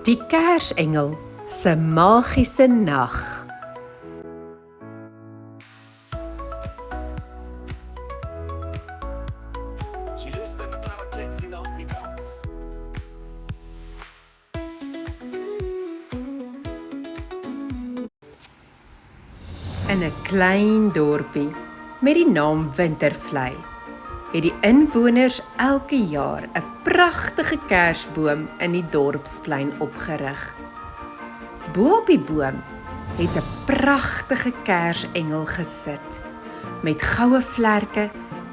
Die Kersengel se magiese nag. She luistert naar Klets in Afrikaans. In 'n klein dorpie met die naam Wintervlei het die inwoners elke jaar 'n pragtige kersboom in die dorpsplein opgerig. Bo op die boom het 'n pragtige kersengel gesit met goue vlerke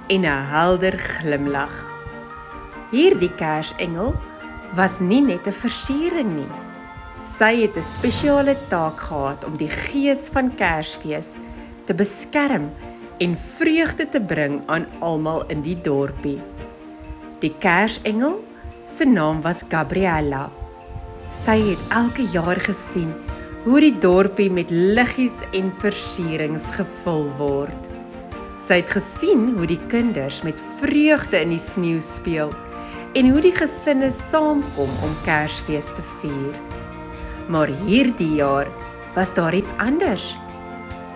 en 'n helder glimlag. Hierdie kersengel was nie net 'n versiering nie. Sy het 'n spesiale taak gehad om die gees van Kersfees te beskerm en vreugde te bring aan almal in die dorpie. Die kersengel se naam was Gabriella. Sy het elke jaar gesien hoe die dorpie met liggies en versierings gevul word. Sy het gesien hoe die kinders met vreugde in die sneeu speel en hoe die gesinne saamkom om Kersfees te vier. Maar hierdie jaar was daar iets anders.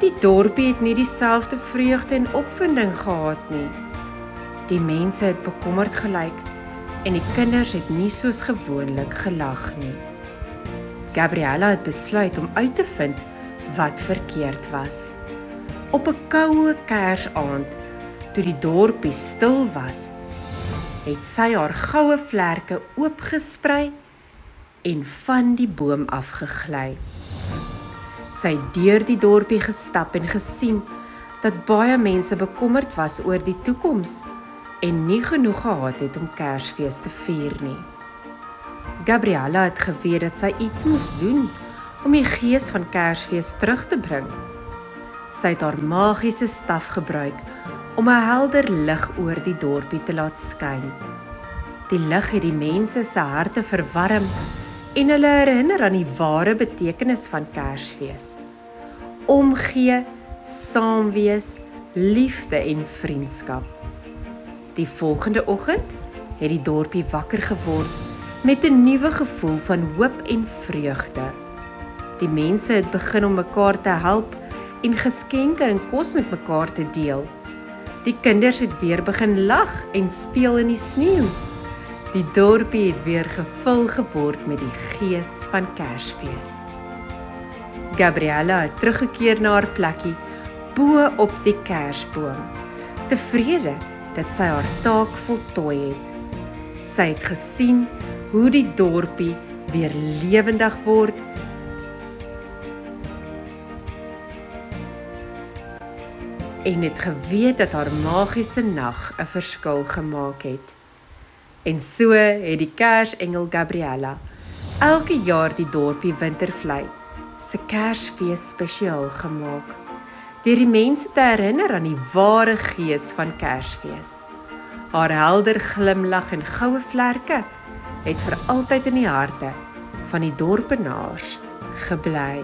Die dorpie het nie dieselfde vreugde en opwinding gehad nie. Die mense het bekommerd gelyk en die kinders het nie soos gewoonlik gelag nie. Gabriella het besluit om uit te vind wat verkeerd was. Op 'n koue Kersaand, toe die dorpie stil was, het sy haar goue vlerke oopgesprei en van die boom afgegly. Sy het deur die dorpie gestap en gesien dat baie mense bekommerd was oor die toekoms en nie genoeg gehad het om Kersfees te vier nie. Gabriella het geweet dat sy iets moes doen om die gees van Kersfees terug te bring. Sy het haar magiese staf gebruik om 'n helder lig oor die dorpie te laat skyn. Die lig het die mense se harte verwarm en hulle herinner aan die ware betekenis van Kersfees. Omgee, saamwees, liefde en vriendskap. Die volgende oggend het die dorpie wakker geword met 'n nuwe gevoel van hoop en vreugde. Die mense het begin om mekaar te help en geskenke en kos met mekaar te deel. Die kinders het weer begin lag en speel in die sneeu. Die dorpie het weer gevul geword met die gees van Kersfees. Gabriella het teruggekeer na haar plekkie bo op die kersboom, tevrede dat sy haar taak voltooi het. Sy het gesien hoe die dorpie weer lewendig word en het geweet dat haar magiese nag 'n verskil gemaak het. En so het die kersengel Gabriella elke jaar die dorpie Wintervlei se Kersfees spesiaal gemaak, deur die mense te herinner aan die ware gees van Kersfees. Haar helder glimlag en goue vlerke het vir altyd in die harte van die dorpenaars gebly.